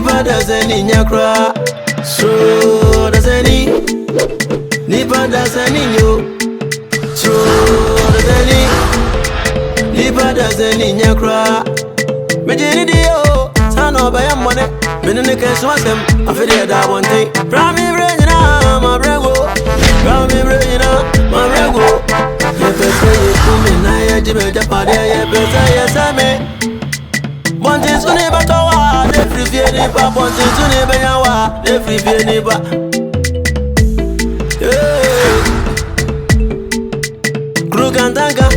Nipa dasani nyakra. So dasani. Nipa dasani yo. So dasani. Nipa dasani nyakra. Mejini dio. Sano baya mwane. Menene kesu asem. Afide da one thing. Prami brejina ma brego. Prami brejina ma brego. Yepese yekumi na yejibe japade yepese yesame. Bonti suni batowa, de free vie ni ba. Bonti suni benyawa, de free vie ni ba. Krugantanga,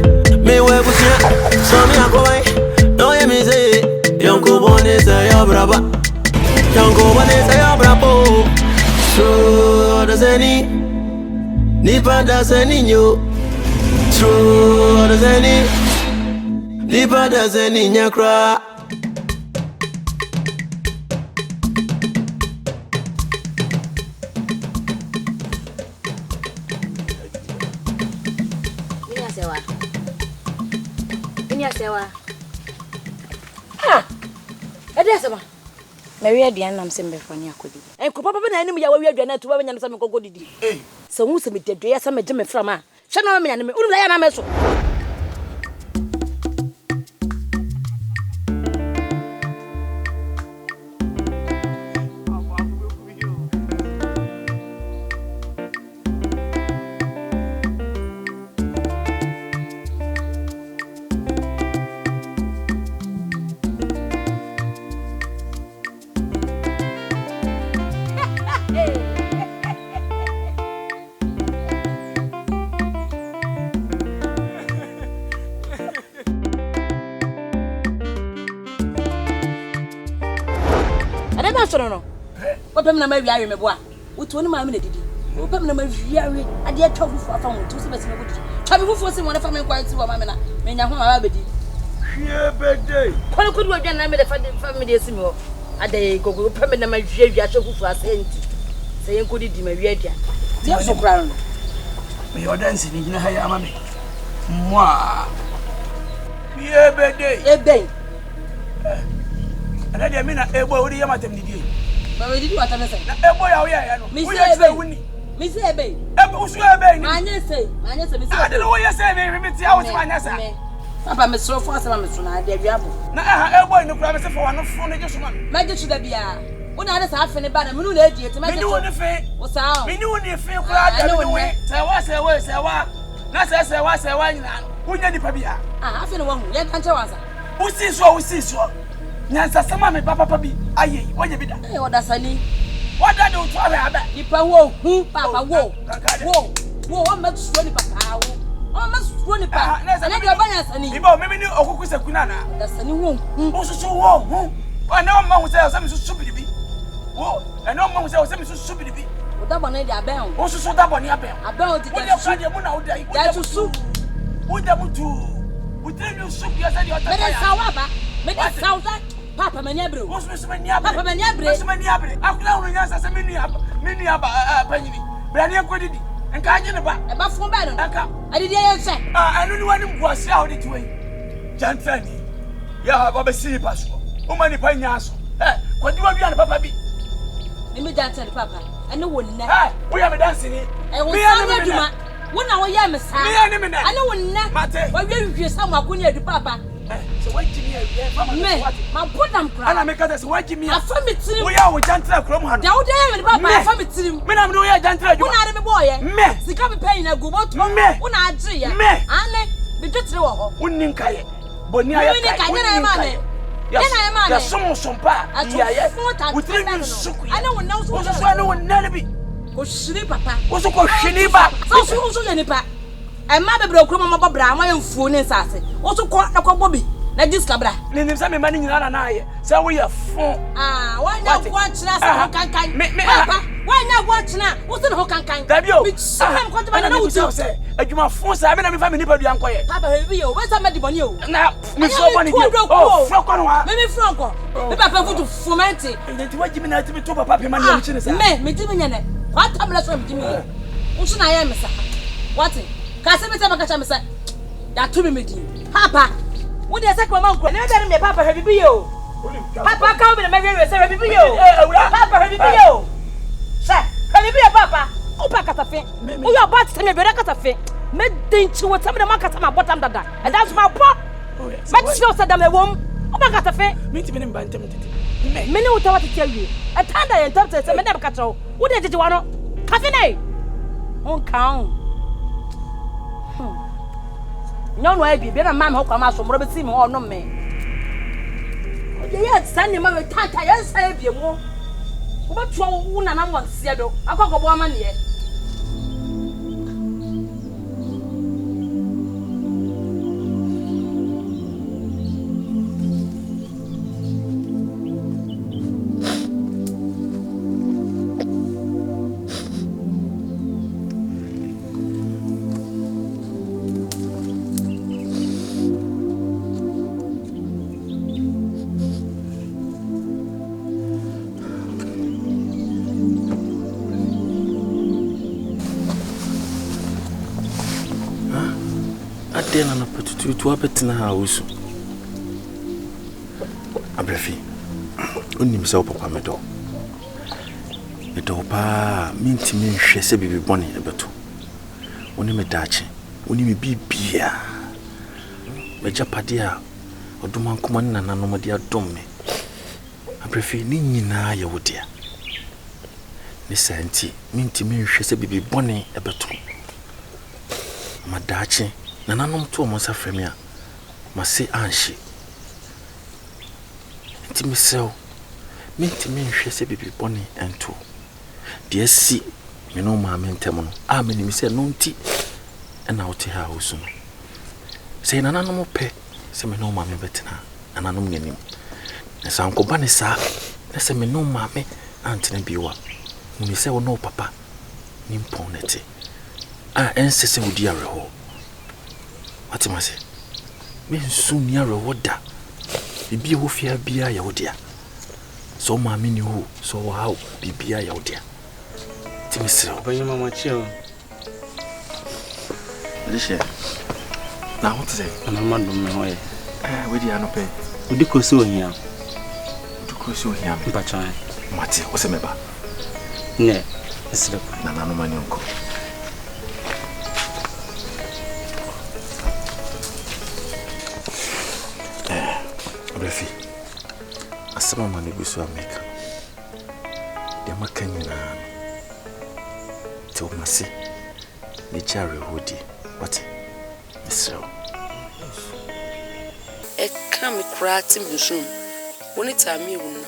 me webusia, so mi akowai. No ye mi say, yonko bone say yo braba. Yonko bone say yo brabo. So Odasanii, nipa dasani nyo. So Odasanii, nipa dasani nyakra. Sewa. Ah! Edesema. Mary aduan nam sembe fani akodi. Enko papa na anim ya wawi aduan atu ba nya no sam kokko didi. So hu se me dedwe ya sam me from a. Hwe na me nya me. Unu la ya na me so. No. What pem na ma wiare me boa. Wotu oni ma me na didi. Wo pem na ma wiare ade atwa fufu afa won tu se besi me gudi. Twa me fufu se won fa me kwante wo ma me na. Me nya ho ma ba bedi. Hwie bede. Kono kudu wa dwan na me de fa me de simi ho. Ade gogo pem na ma wiare atwa fufu ase enti. Se yen kodi di ma wiare dia. Ti so kra no. Me odansi ni gina ha ya ama me. Mwa. Hwie bede. Ebe. Ana dia mina ebo uri ya matem didi. Ba we didi wata mesa. Na ebo ya ya no. Mi se ebe. Mi se ebe. Ebo usu ebe ni. Anye se mi se. Ade no ye se me ti awo ti anya sa. Papa me soro fo asema me so na ade awiabo. Na aha ebo ni kura me se fo wa no fo ne jesu ma. Ma jesu da bia. Una ade sa afe ne ba na menu na edi eti ma jesu. Menu woni fe. O sa. Menu woni fe kura da no we. Se wa. Na se wa nyina. Unya ni pa bia. Ah afe ne wa hu. Ye kan che wansa. Usi so. Nyansa sama me papa bi aye woje bi da Odasanii wada do to aba aba ipa wo hu papa wo o ma tuo ni papa wo o ma tuo ni pa na de obanya sani ibo me ni okuku sekuna na Odasanii wo hu osusu wo hu na ma hu se me susu bi wo na ma hu se me susu bi o da bona de aben o susu da bona aben o ti da susu de mu na o da da susu o da mu tu o tre mi susu ya se de o ta me de sawa ba me de sawa Papa maniabre. What's maniabre? Papa maniabre. What's maniabre? Akula unu nyansa se menu aba panyini. Brani enkodidi. Enka anye ne ba. E ba fun ba no. Enka. Ade dia ye se. Anu ni wani mbuase a odi tuwe. Jantani. Ya ba be si paso. O mani pa nyaso. Kwadi wa bia ne papa bi. Ni me jantani papa. Ane wonna. Wo ya me dance ni. Me ya ne aduma. Wona wo ya me sa. Me ya ne me na. Ane wonna. Mate. Wa wi samu akoni adu papa. So why Jimmy me ma podam kra ana make us why Jimmy afa me tirim wo ya wo jantra krom ha da wo dey me papa afa me tirim me na me wo ya jantra ju una de me boye me sika me pay na go boto una agye ya ane me dwetire wo ho unni nkaye boni aya kai na ma me ya somo sompa ya ya utiri mi suku ane wonna wo so ane wonna bi ko shiri papa wo so ko hwini ba so ye nipa e ma bebre kro ma bobra ma ye mfuo ne nsase wo so ko na ko bobi na diskabra ni nim sa me mani nyina na aye sa wo ye fo wanya go achira sa ho kankan papa wanya go achira wo se ho kankan dabio mi sam ko taba na wo se adwuma fo sa me na me fa me nipa dua nkoye papa he bi o we sa me di boni o na mi so boni bi o fro ko no ha me franco me papa futu fomenti nti wajimi na tibi to papa pe mani am chine sa me di me nyane wa tamla so me di me wo so na ya me sa what ka se me ta maka cha me sa ya to me di papa wo de sakwa man ko na be me papa he bi yo Papa come in and marry say baby yo. Papa baby yo. Say, baby papa. O pa katafe. O your bat tell me be katafe. Me din chi what me ma kata ma bottom dada. And that's my pop. But you said them a wom. O pa katafe. Me ti me mbantem tete. Me ne uta what tell you. A tanda yen tell say me never kata. Wo de jeje wa no. Kafe nei. On count. No I be na mam ho kwa ma so mro be ti me ho no me. Yes, Sandy, my tata, yes, I have you. What one and I want to see a dog. I can't go woman yet. Then I put to up at the house. A breathy. Only himself, Papa Meadow. The dopa mean to me, she said, be bonny a better. Only me dachi, only me be beer. Major Padia, or do man command and anomadia dome me. A breathy, Nina, you dear. Miss Auntie, mean to me, she said, be bonny a better. Madachi. Nananom to mo safremia mase anhye ntimi sew mentimi nhwe se bibi boni ento de si me no ma mentem no a me nimi se no nti na wote ha osu no se nananom pe se me no ma me betena nananom nyanim na sanko bane sa na se me no ma me antene biwa mu se wo no papa ni mponete a ense se wodi areho Atimase, me soon near a water. Be who fear be a yodia. So, my mini who, so how be a yodia. Timmy, but your mamma chill. This year. Now, what to say? And I'm not doing my way. Where do you know pay? Odikro so here. Odikro so here. But I, Mati, what's a member? Ne, it's the Nano money uncle. Refi, asama mani gusu America. Dia makanyina. To masi. Ni chare hodi. What? Misro. E kam krati mushum. Woni tami wonu.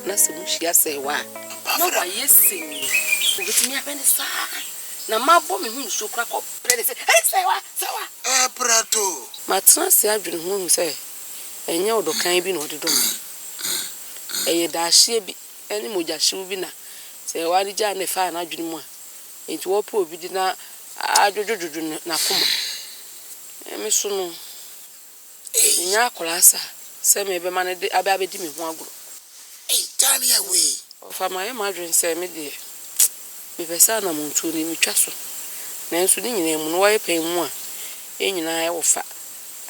Na se muhia se wa. Na wa yesini. Ubitimi afene sa. Na mabo me hu so kra ko prede se. Se wa. Prato. Matna se adwene hu se. Enya odokan bi na odedom. Eye daahye bi eni mogahye bi na se wari gya ne fa na adwene mu a. Enti wo po obi di na adwodwodwo na koma. Emi so no. Enya akolasa se me be mane de aba abedi me ho agoro. Time away. Ofa my madwin se me de. Me pesa na montu ni metwa so. Na enso ni nyina mu no waye pan mu a. Enyina ye wo fa.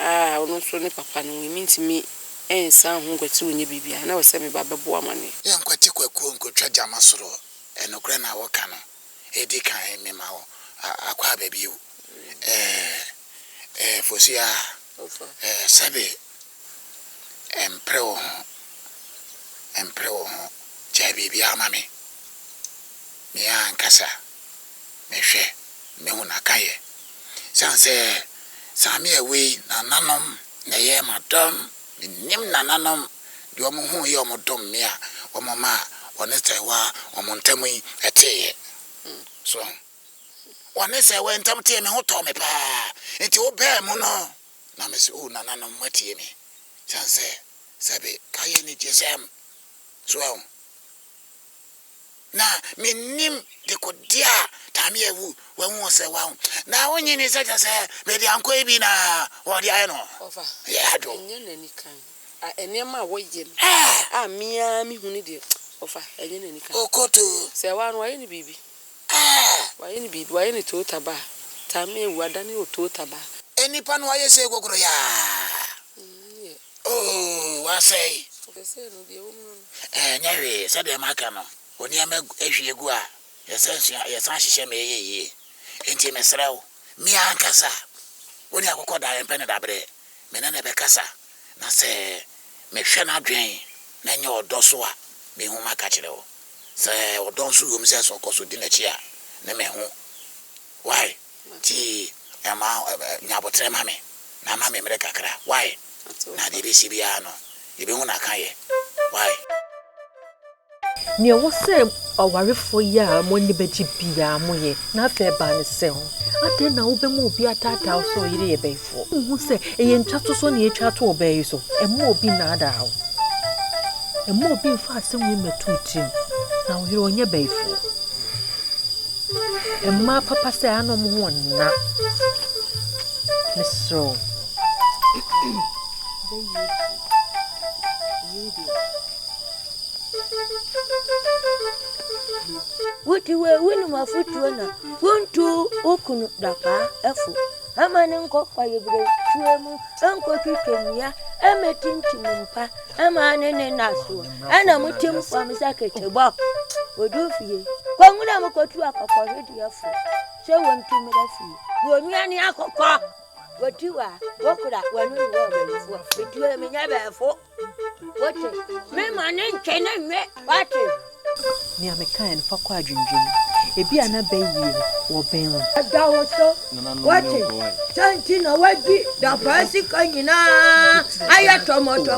Ono so ne papa no ntimi ensa ho kwati wonye bibia na wo se me babebo amane Ya nkwati kwaku nkotwa jama soro enokra na woka no edi kan me ma wo akwa babiu fosia sabe empreo cha bibia mame me ankasa me hwe me hu na kaye sanse Sami away nananom na ye madam nim nananom de omo hu ye omo dom me a omo ma onese wa omo ntamu ete so onese wa ntam te me ho to me pa enti wo be mu no na me se o nananom matie me sanse sabe kaye ni jesem so na minim de kodia tami ewu wenwo se wa na onye ni se se be de anko ebi na wo de aye no ofa ya do enye nani kan a enema wo ye a mia mi huni de ofa enye nani kan okoto se wa no aye ni bibi wa ye ni tota ba tami ewu adani o tota ba enipa no aye se gogoro ya oh wa say Nyawe said the Macano, when you make a gua, your son, she may ye. Ain't me slow. Me ankasa. When you go down and penedabre, Menana Becassa. Na say, me shana drain, then your dosua, me whom I catch it all. Say, or don't sue himself or cause within a chair. Name why? Tea, a ma, Nabotre mammy. Na mammy Mrecacra. Why? Na the BCBiano. You be one a kaye. Why? Near what say, or worry for ya, money betty pia, moye, not fair ban sell. I tell now, be more be a tata so ye bay for. Who say, a yen chatus on ye chat to obey so, and more be nada. And more be fast and women to him. Now you're on your bay for. And my papa say, I no more now. Miss So. What you were winning my foot runner, won't to open dapa, effort. A man and cock by your break, Uncle Kikania, a meeting to Mumpa, a man and a nasu, and a mutim from Sakate Bob. What do for you? Come when I'm a cut to a cock already effort. So one to me, you're nearly a cock. What you are, what could I when you were before? But you have never for. What is me, my name can I make? What is? Near me kind for quadrant. A be an abbey or bail. A dower so. What is? Tantina, what be the bicycle? I had tomato,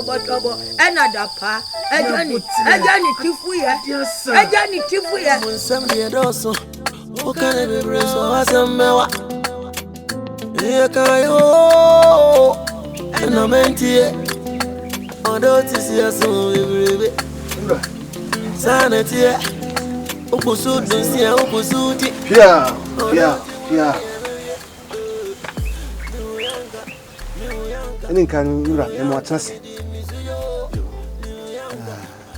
another pa, a Johnny Tifuya, a Johnny Tifuya. Somebody also. What can I be brave for? What's a mewa? Here can you? And I'm empty. Although to see us so baby. Sanity. Opposite, see, opposite. Yeah. Any can you run and what's us?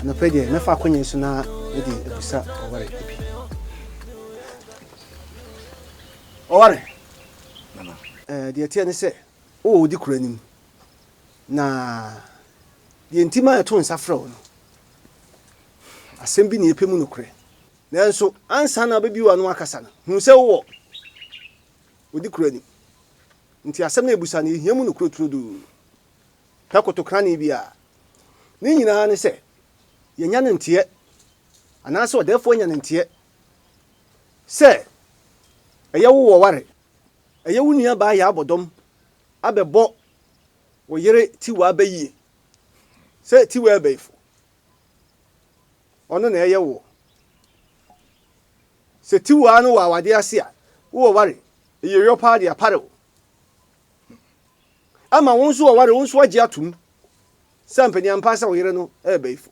No pay, no fuck when you soon are over it. Ore. The attorney say, oh, Odikro na the intima to nsafra no. Asem bi na epemu no kure. Nanso ansa na baby wa no akasa no. Hu se wo Odikro ni. Nti asem na ebusa na hiamu no kure turudu. Takoto krane bia. Ni nyina ne se yenya ne ntie. Anase odefo nya ne ntie. Se eye wo ware. Eye wo nua ba ya abodom. Abebo wo yere ti wa abayi. Se ti wa abayifo. Ono na eye wo. Se ti wa no wa wade ase a wo ware. Eye yo pa de apare wo. Ama wonso wo ware wonso agi atum. Se ampani ampa sa wo yere no abayifo.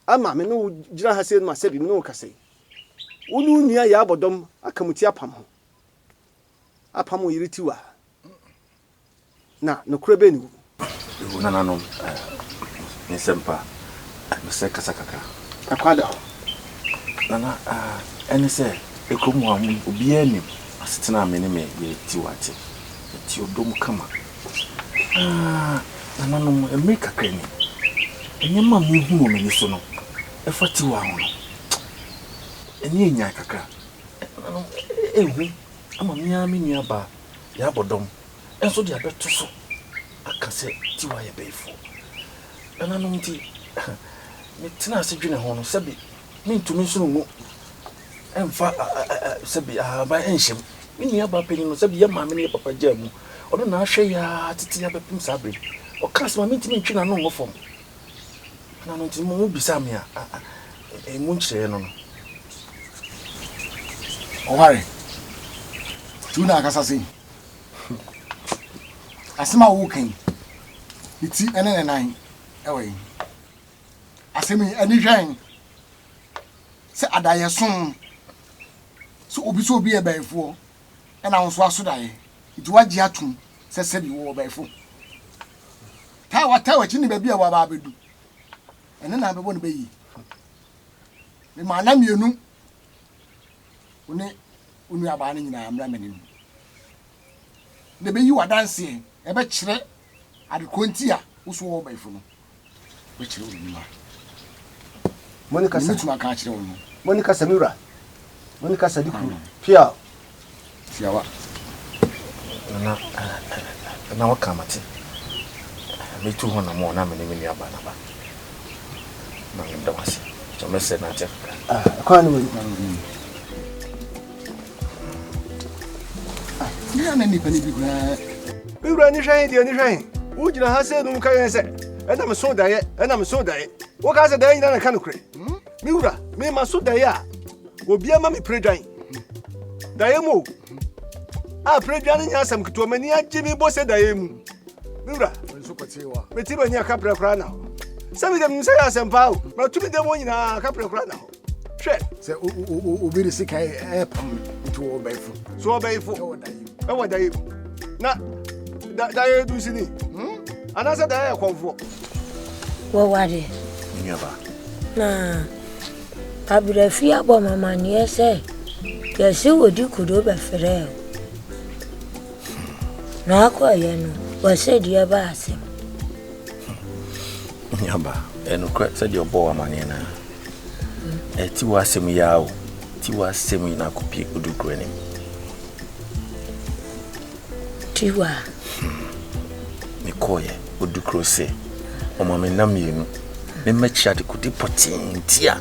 Ama me no gira ha se no asebi me no kase. Wonu nua ya abodom akamuti apam ho. Apam wo yere ti wa. Na no kurebe ni. Nana no ni sempa me se kasa kaka Akwada nana eni se ekomu amu obi ani asetena me ne me ye ti wate ti odom kama nana no emi kaka ni enye ma mu hu mo mani so no e fati wa ho no eni enya kaka nana ehu ama mia me nua ba ya bodom enso dia beto so akase ti wa ye beifo ana no nti me tena se dwene ho no sabi me ntumi so no emfa sabi ba enhyem me nia ba peni no sabi ye ma me ne papa jamu ono na ahwe ya tete ya bepim sabre o kras ma me ntimi ntwena no ngofom ana no nti mo bisa me a mu nkyere no no o ware tu na akasa sin asema wo kan iti ene nan ewe asemi ani hwan se adaye som so obi so obi e baifo ena won so asodaye iti wagi atum se sebi wo baifo ta wa chini baby e wa ba bedu ene na bebo ne bayi me mana mienu unu aba na nyina amra menenu ne bayi wa dance e be kire adekonti a wo so wo baifo no which you know. Monica Satuma can't you know. Monica Samura. Monica Sadiku. Pia. Siawa. Na wakamati. Me too ho na mo na me ni aba na ba. Na ndo wase. So me se na che. Kwa ni mo. Na me ni pani bi gura. Mi gura ni hwan di ni hwan. Wo gina ha se no ka yen se. Ena me so daye, ena me so daye. Wo ka se daye na ka no kre. Mi gura, me ma so daye a. Obi ama me predwan. Daye mo. A predwan nya asam kito mani agye mi bo se daye mu. Mi gura, so kwatewa. me ti ba nya ka prekra na. Sabi dem se asam pa o. Ma tumi dem onyina ka prekra na. Hwe. Se obi de sika e pam to obeyfo. So obeyfo. E wo daye. Na daye du sini. Anasa daye konfo. Wo wade. Nyaba. Na abirafi abo mama ni ese. Yesi Odikro do be fere. Na akwa ye no. Wo se die ba asem. Nyaba. Eno kra se die obo amane na. Ti wasem yawo. Ti wasem na kopi Odikro ni. Tiwa. Me koye Odikro se. Omo me nam yenu. Me machia de kudi potintia.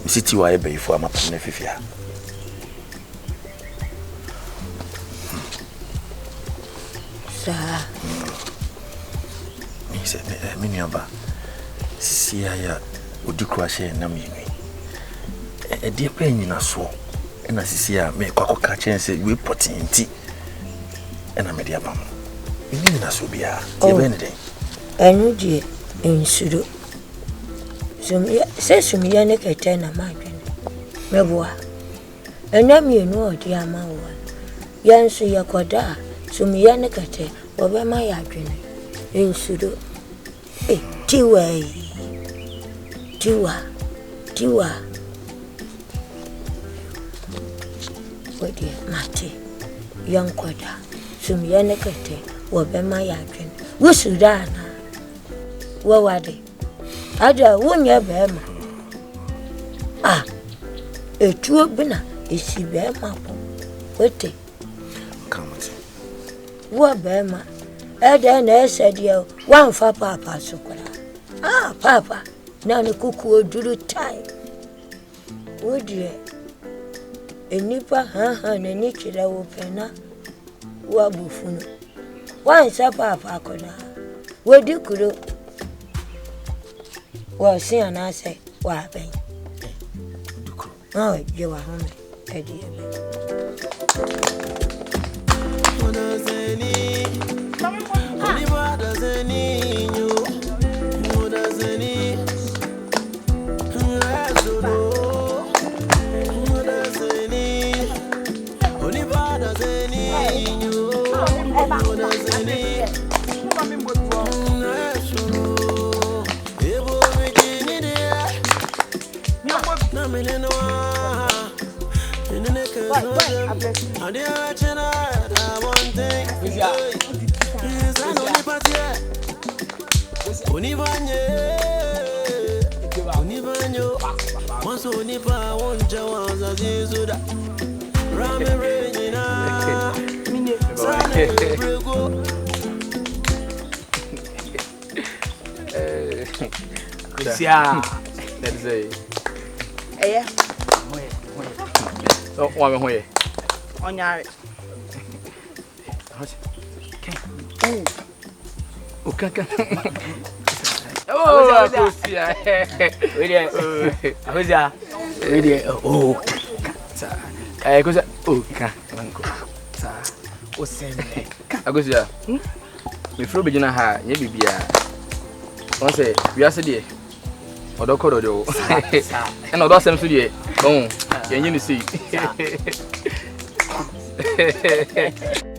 Me siti wa ebe ifo amapne fifia. Sa. Me se me nyaba. Sisi ya Odikro ahye nam yenu. E de pe nyina so. E na sisi ya me kwakoka chense we potinti. E na me de abam. E ni na so bia. Ti be ne den. Enu die ensuro. Sumia ne kete na madwene. Meboa. Enam yenu odi ama wo. Yansu yakoda sumia ne kete obema ya adwene. Ensuro. Tiwa. Odi mate. Yankoda sumia ne kete obema ya adwene. Wusudana. Wo wade. Aja wonye bema. Etuo bina esi bema po. Wete. Kamati. Wo bema. Ede na esedie wanfa papa sokora. Papa. Na ne kuku oduru tai. Wodie. Enipa ha na ni kire wo pena. Wo abufunu. Wansa papa akona. Odikro. Well, see, and I say, why, Ben? Oh, you are home, Eddie. Odasanii, Odasanii, Odasanii, Yeah, that's it. Yeah. So, one way. On your. Okay. Oh, Accusations. Oh, Accusations. oh, send me. Accusations. Me flow begin ha, ye bibia. On say, we are said Odikro do. And Odasanii so dey. Bon, you see.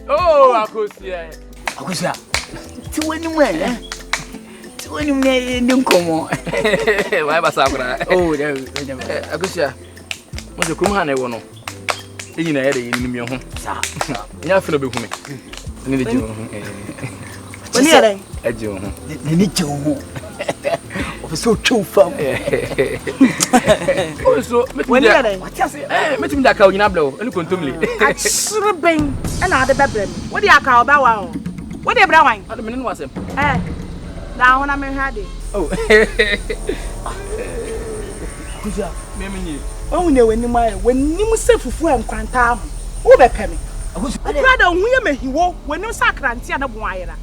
Oh, Accusations. Accusations. Ti wani mu eh? Ti wani mu ne nkomo. Why ba sa kura? Oh, Accusations. Mo se kum ha na e wo no. Eyi na ye dey ni mi ho. Sa. Nya fi no be hu me. Ni dey ji ho. Wani ara? Eji ho. Ni ji ho. Officer Chu from. Also, when you are, met him that cow in Ablo, and contumely. Srubbing, and other bedroom. What do you call Bow? What do you brown? I don't was him. Now when I'm ready. Oh, oh, no, when you say for and quantum, who be penny? I don't hear me, he won't when you sacrancy and a wire.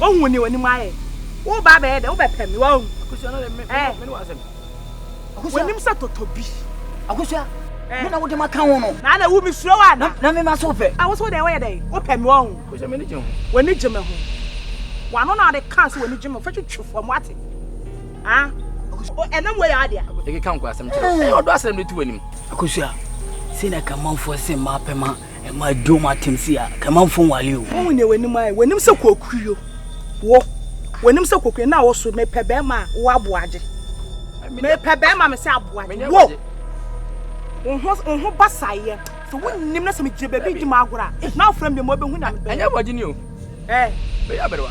Oh, when you any my. Oh, Babette, oh, penny, won't. When him set to be. I wish I would my count. Nana will be slow. Not me myself. I was what they were they. Open wrong. When you Jim. One on the council when you Jim for you from what? Ah, and then where are they? They can't go some. Or do I send me to him? Akusha, see, I come on for some mapema and my doma teams here. Come on from while you. Oh, when him so cook you. Walk. When him so cooking now also make pebema wabuaje. Me pebema me say abuaje. Wo. On basaya. So when him na se me baby di magura. Now from the mobe hu na me. Anya waje ni o. Be ya berewa.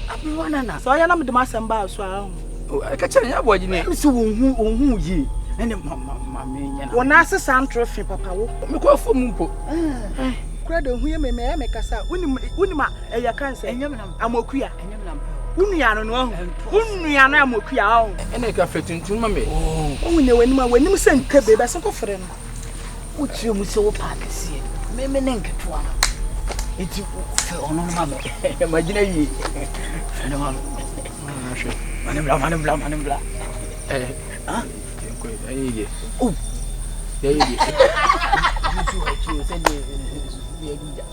Abuwa na. So ya na me de masamba so a. Oh, I ka chere nya waje ni. So won yi. Ene mama me nya na. Won asesa antrophy papa wo. Me ko fo mu mpo. Kura de hu ye me kasa. Unima eya kanse. Amokuya. Unuya no unuya no amokuya o ene ka fetuntun ma me ohun ne wanim se nka be be se ko frɛ no utie mu se wo park sie me ne nketo ana enti fe ono ma me imagine yi ene ma manembla ko ayi oh ayi tu achi se de eduja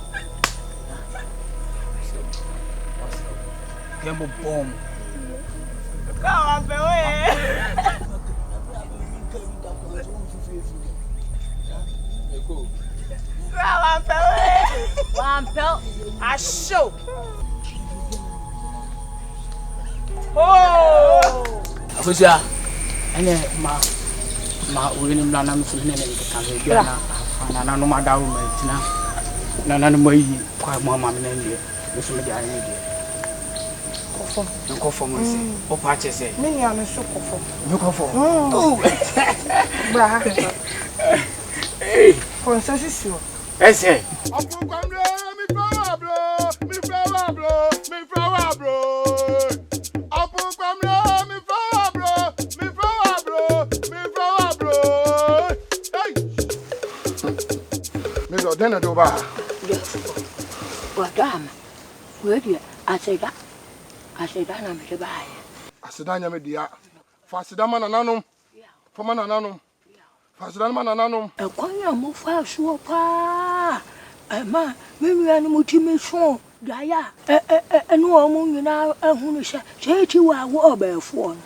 Gamble bomb. Come on, boy. One belt. I show. Oh. Akusha. Ene ma urini mlana mfulene ne kitabe na na no madawo mentina na no mai kwa mama menende musu me dia ne dia Kofo mo se o pa che se me ya no so kofo me kofo oh bra eh konsa sisio ese Apu kwamre mi flower bro Apu kwamre mi flower bro hey me do dena do ba Wadam where you Aseda na me bae. Aseda nya me dia. Fa aseda ma nananom. Fa ma nananom. Fa aseda ma nananom. Ekwanya mo fa so pa. Ma me nua no mutime so. Daya. Enu o mo nyina ehunu hye ti wa wo obefo no.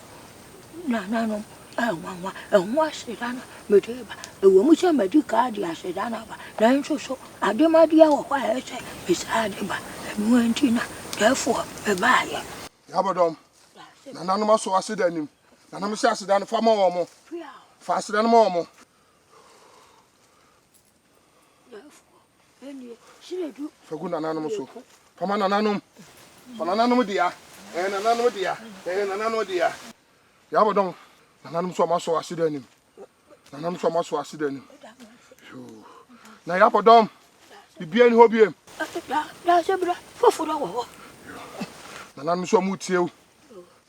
Nananom. Wanwa. Enwa aseda na me deba. Ewo mu se medical dia aseda na ba. Na nso so ademadia wo kwa ese. Bisa adeba. Enu antina. Therefore, bye. Abodom. Nananom aso aseda nim. Nananom se aseda no fa ma wo mo. Fa aseda no ma wo mo. Fa gu nananom so. Fa ma nananom. Fa nananom dia. Nananom dia. Nananom dia. Ya abodom. Nananom so ma so aseda nim. Nananom so ma so aseda nim. Na ya abodom. Bibia ni hobiem. Da sebra. Foforo wo. Nananom so mutie.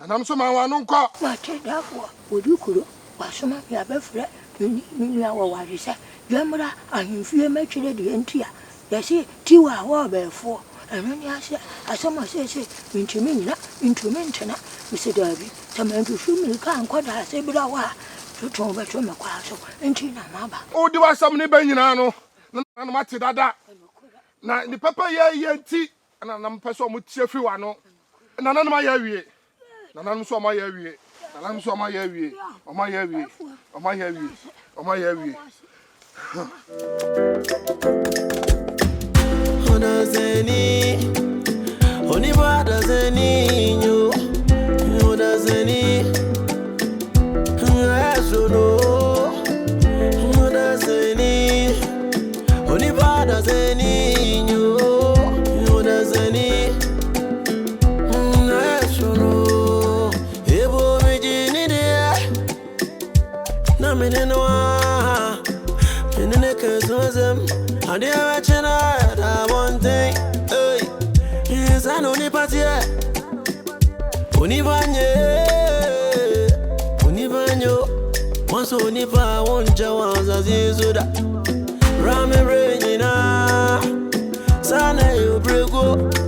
Nananom so ma wanu nko. Matildaasare Odikro wasoma ya befre ni ya wo wari se. Dwamra ahemfie matwire de ntia. Yesi tiwa wo befo. Eno ni ase asoma se ntumi nyina ntumi ntena. Mese dabi tamantu shumi ka ankoda sebra wa. Tutu beto me kwa so. Nti na maba. Odi wasam ni ben nyina no. Na mate dada. Na ni papa ye nti na na mpeso mo tie fi wa no. Na na ma ya wie. Na na so ma ya wie. Na na so ma ya wie. O ma ya wie. O ma ya wie. O ma ya wie. Odasanii Oniba Odasanii yo Odasanii Asono Odasanii Oniba Odasanii yo Odasanii Asono Mininoa, Minicus was him. I did I one thing. Hey, yes, I know the party. Univanyo, once Univa won't Jawas as you Rame Renina, Sana, you brego.